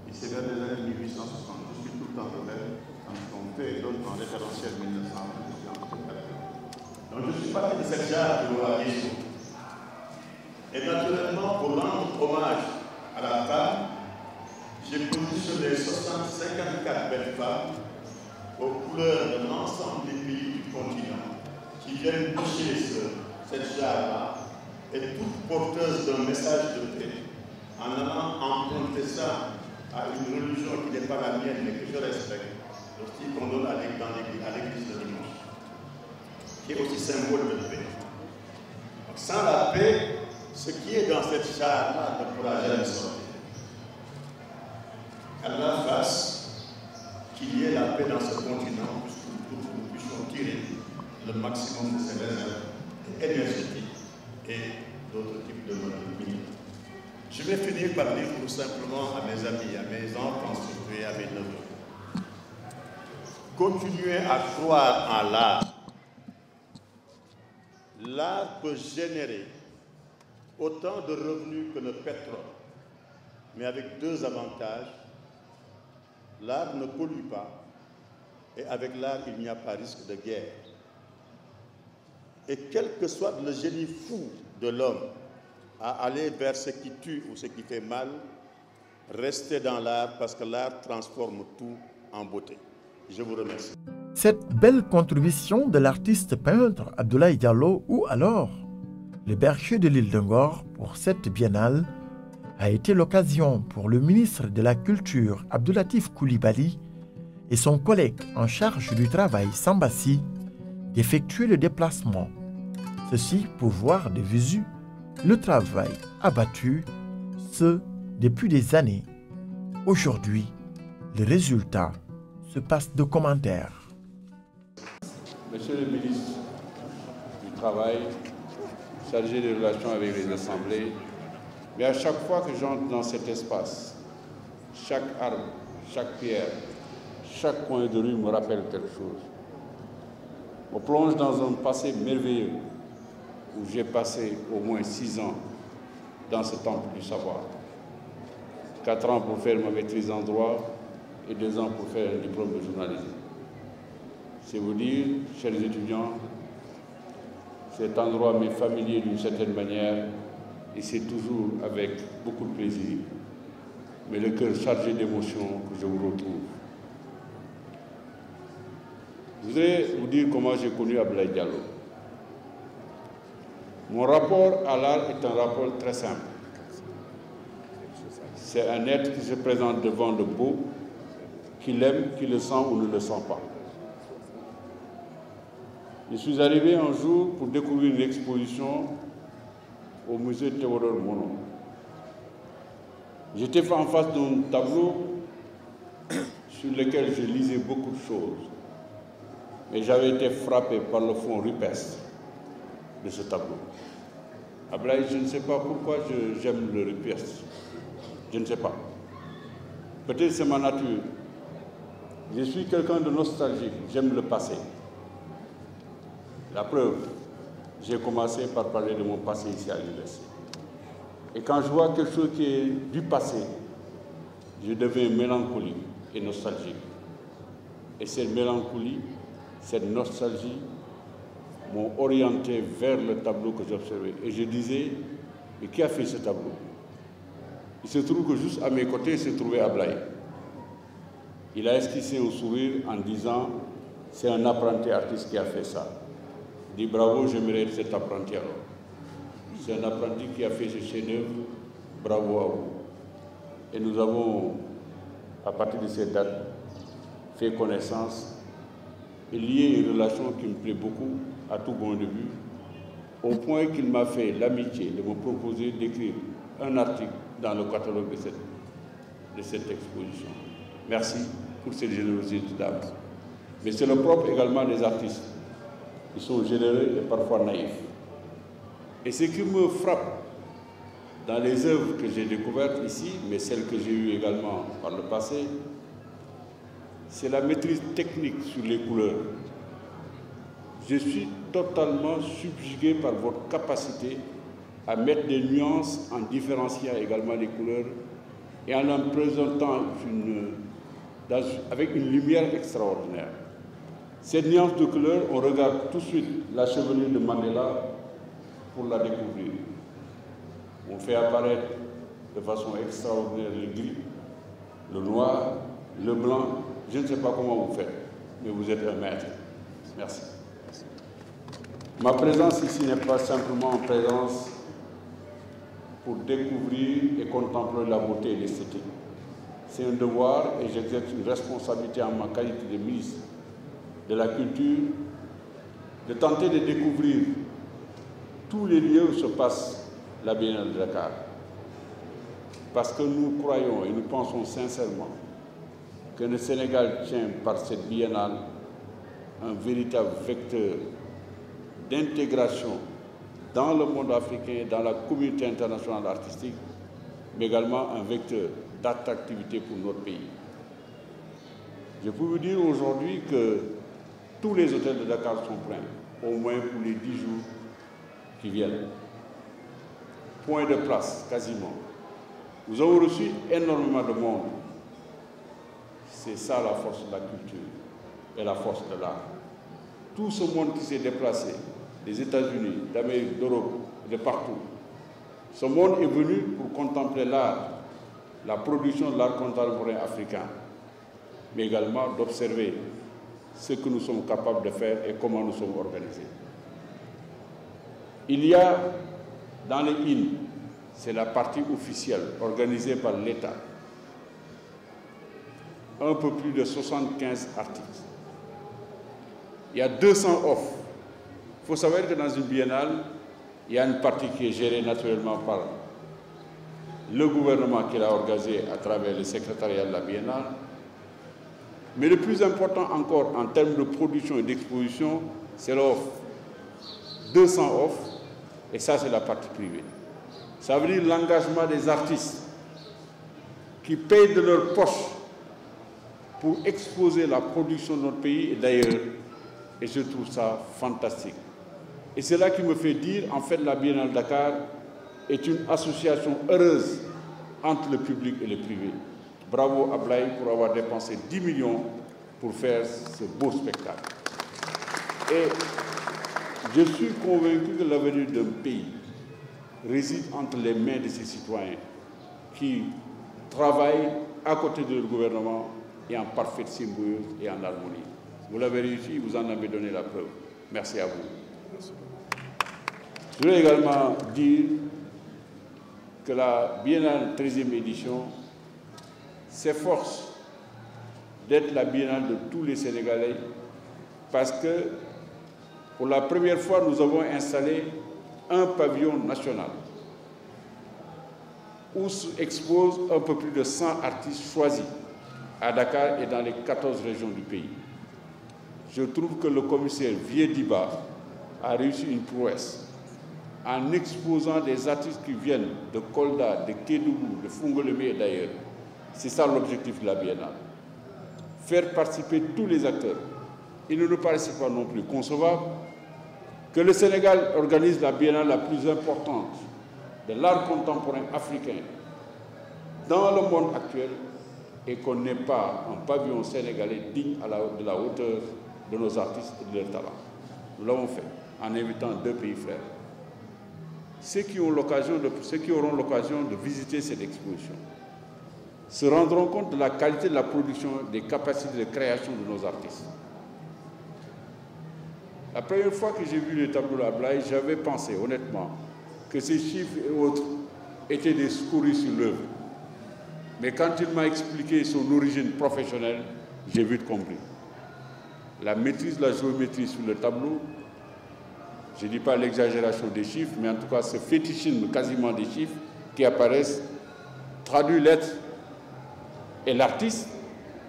Et c'est vers les années 1860. Je suis tout le temps rebelle quand on fait et d'autres en référentiel 1900. Donc je suis parti de cette jarre de loi Guézo. Et naturellement, pour rendre hommage à la femme, j'ai posé sur les 54 belles femmes aux couleurs de l'ensemble des pays du continent qui viennent toucher cette jarre-là et toutes porteuses d'un message de paix, en allant emprunter ça à une religion qui n'est pas la mienne mais que je respecte, aussi qu'on donne à l'église de dimanche, qui est aussi symbole de paix. Donc, sans la paix, ce qui est dans cette jarre-là ne pourra jamais sortir. qu'Allah fasse qu'il y ait la paix dans ce continent, pour que nous puissions tirer le maximum de ces réserves énergétiques et d'autres types de moyens. Je vais finir par dire tout simplement à mes amis, à mes enfants surtout et à mes neveux. Continuez à croire en l'art. L'art peut générer autant de revenus que le pétrole, mais avec deux avantages. L'art ne pollue pas, et avec l'art, il n'y a pas risque de guerre. Et quel que soit le génie fou de l'homme à aller vers ce qui tue ou ce qui fait mal, restez dans l'art parce que l'art transforme tout en beauté. Je vous remercie. Cette belle contribution de l'artiste peintre Abdoulaye Diallo, ou alors le berger de l'île de Ngor pour cette biennale, a été l'occasion pour le ministre de la Culture Abdoulatif Coulibaly et son collègue en charge du travail Sambassi d'effectuer le déplacement. Ceci pour voir de visu le travail abattu, ce depuis des années. Aujourd'hui, le résultat se passe de commentaires. Monsieur le ministre du Travail, chargé des relations avec les assemblées, mais à chaque fois que j'entre dans cet espace, chaque arbre, chaque pierre, chaque coin de rue me rappelle quelque chose. On plonge dans un passé merveilleux où j'ai passé au moins 6 ans dans ce temple du savoir. 4 ans pour faire ma maîtrise en droit et 2 ans pour faire un diplôme de journalisme. C'est vous dire, chers étudiants, cet endroit m'est familier d'une certaine manière et c'est toujours avec beaucoup de plaisir, mais le cœur chargé d'émotions que je vous retrouve. Je voudrais vous dire comment j'ai connu Abdoulaye Diallo. Mon rapport à l'art est un rapport très simple. C'est un être qui se présente devant le beau, qui l'aime, qui le sent ou ne le sent pas. Je suis arrivé un jour pour découvrir une exposition au musée Théodore Monod. J'étais en face d'un tableau sur lequel je lisais beaucoup de choses. Mais j'avais été frappé par le fond rupestre de ce tableau. Abdoulaye, je ne sais pas pourquoi j'aime le rupestre. Je ne sais pas. Peut-être c'est ma nature. Je suis quelqu'un de nostalgique. J'aime le passé. La preuve, j'ai commencé par parler de mon passé ici à l'université. Et quand je vois quelque chose qui est du passé, je deviens mélancolique et nostalgique. Et cette mélancolie, cette nostalgie m'ont orienté vers le tableau que j'observais. Et je disais, mais qui a fait ce tableau? Il se trouve que juste à mes côtés se trouvait Abdoulaye. Il a esquissé un sourire en disant, c'est un apprenti artiste qui a fait ça. Je dis bravo, je mérite cet apprenti alors. C'est un apprenti qui a fait ce chef-d'œuvre, bravo à vous. Et nous avons, à partir de cette date, fait connaissance. Il y a une relation qui me plaît beaucoup, à tout bon début, au point qu'il m'a fait l'amitié de me proposer d'écrire un article dans le catalogue de cette exposition. Merci pour cette générosité d'âme. Mais c'est le propre également des artistes. Ils sont généreux et parfois naïfs. Et ce qui me frappe dans les œuvres que j'ai découvertes ici, mais celles que j'ai eues également par le passé, c'est la maîtrise technique sur les couleurs. Je suis totalement subjugué par votre capacité à mettre des nuances en différenciant également les couleurs et en présentant avec une lumière extraordinaire. Cette nuance de couleur, on regarde tout de suite la chevelure de Mandela pour la découvrir. On fait apparaître de façon extraordinaire le gris, le noir, le blanc. Je ne sais pas comment vous faites, mais vous êtes un maître. Merci. Ma présence ici n'est pas simplement une présence pour découvrir et contempler la beauté et l'esthétique. C'est un devoir et j'exerce une responsabilité en ma qualité de ministre de la Culture de tenter de découvrir tous les lieux où se passe la Biennale de Dakar. Parce que nous croyons et nous pensons sincèrement que le Sénégal tient par cette biennale un véritable vecteur d'intégration dans le monde africain, dans la communauté internationale artistique, mais également un vecteur d'attractivité pour notre pays. Je peux vous dire aujourd'hui que tous les hôtels de Dakar sont pleins, au moins pour les 10 jours qui viennent. Point de place, quasiment. Nous avons reçu énormément de monde. C'est ça la force de la culture et la force de l'art. Tout ce monde qui s'est déplacé, des États-Unis, d'Amérique, d'Europe, de partout, ce monde est venu pour contempler l'art, la production de l'art contemporain africain, mais également d'observer ce que nous sommes capables de faire et comment nous sommes organisés. Il y a dans les IN, c'est la partie officielle organisée par l'État, un peu plus de 75 artistes. Il y a 200 offres. Il faut savoir que dans une biennale, il y a une partie qui est gérée naturellement par le gouvernement qui l'a organisé à travers le secrétariat de la biennale. Mais le plus important encore en termes de production et d'exposition, c'est l'offre. 200 offres, et ça c'est la partie privée. Ça veut dire l'engagement des artistes qui payent de leur poche pour exposer la production de notre pays et d'ailleurs. Et je trouve ça fantastique. Et c'est là qui me fait dire, en fait, la Biennale Dakar est une association heureuse entre le public et le privé. Bravo à Blaye pour avoir dépensé 10 millions pour faire ce beau spectacle. Et je suis convaincu que l'avenir d'un pays réside entre les mains de ses citoyens qui travaillent à côté de leur gouvernement et en parfaite symbiose et en harmonie. Vous l'avez réussi, vous en avez donné la preuve. Merci à vous. Je voulais également dire que la Biennale 13e édition s'efforce d'être la Biennale de tous les Sénégalais parce que pour la première fois, nous avons installé un pavillon national où s'exposent un peu plus de 100 artistes choisis à Dakar et dans les 14 régions du pays. Je trouve que le commissaire Viediba a réussi une prouesse en exposant des artistes qui viennent de Kolda, de Kédougou, de Fungolemi et d'ailleurs. C'est ça l'objectif de la Biennale. Faire participer tous les acteurs. Il ne nous paraissait pas non plus concevable que le Sénégal organise la Biennale la plus importante de l'art contemporain africain dans le monde actuel et qu'on n'ait pas un pavillon sénégalais digne de la hauteur de nos artistes et de leurs talents. Nous l'avons fait en invitant 2 pays frères. Ceux qui auront l'occasion de visiter cette exposition se rendront compte de la qualité de la production, des capacités de création de nos artistes. La première fois que j'ai vu le tableau de Ablaye, j'avais pensé honnêtement que ces chiffres et autres étaient des scories sur l'œuvre. Mais quand il m'a expliqué son origine professionnelle, j'ai vite compris. La maîtrise de la géométrie sur le tableau, je ne dis pas l'exagération des chiffres, mais en tout cas ce fétichisme quasiment des chiffres qui apparaissent, traduit l'être et l'artiste,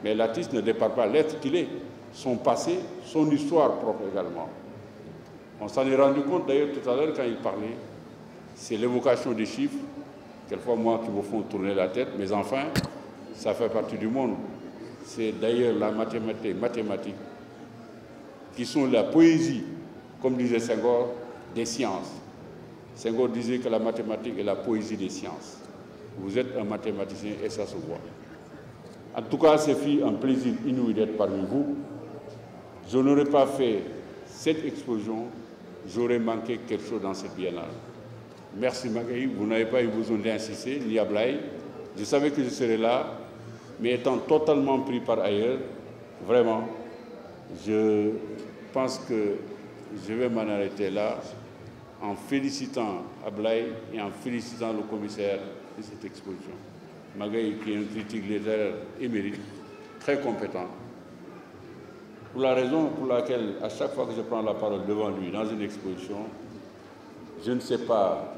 mais l'artiste ne départ pas l'être qu'il est, son passé, son histoire propre également. On s'en est rendu compte d'ailleurs tout à l'heure quand il parlait, c'est l'évocation des chiffres, quelquefois moi qui me font tourner la tête, mais enfin, ça fait partie du monde. C'est d'ailleurs la mathématique, qui sont la poésie, comme disait Senghor, des sciences. Senghor disait que la mathématique est la poésie des sciences. Vous êtes un mathématicien et ça se voit. En tout cas, c'est fait un plaisir inouï d'être parmi vous. Je n'aurais pas fait cette explosion, j'aurais manqué quelque chose dans cette biennale. Merci Magaï, vous n'avez pas eu besoin d'insister, ni Ablaye. Je savais que je serais là, mais étant totalement pris par ailleurs, vraiment, je pense que je vais m'en arrêter là en félicitant Ablaye et en félicitant le commissaire de cette exposition. Magaï, qui est un critique littéraire émérite, très compétent. Pour la raison pour laquelle, à chaque fois que je prends la parole devant lui dans une exposition, je ne sais pas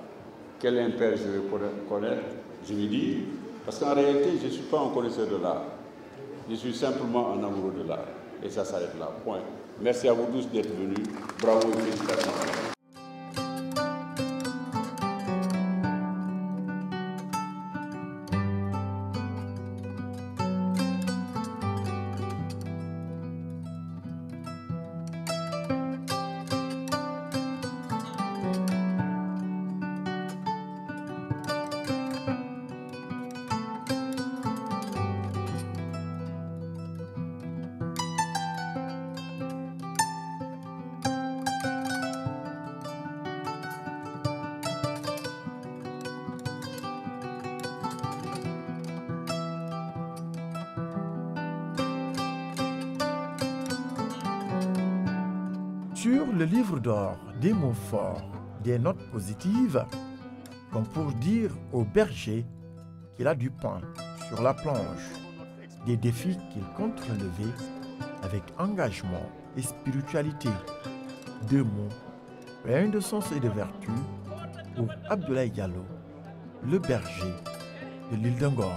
quel impair je vais connaître, je lui dis, parce qu'en réalité, je ne suis pas un connaisseur de l'art. Je suis simplement un amoureux de l'art. Et ça s'arrête là, point. Merci à vous tous d'être venus. Bravo et félicitations. Sur le livre d'or, des mots forts, des notes positives, comme pour dire au berger qu'il a du pain sur la planche, des défis qu'il compte relever avec engagement et spiritualité. Deux mots, pleins de sens et de vertu, pour Abdoulaye Diallo, le berger de l'île d'Angor.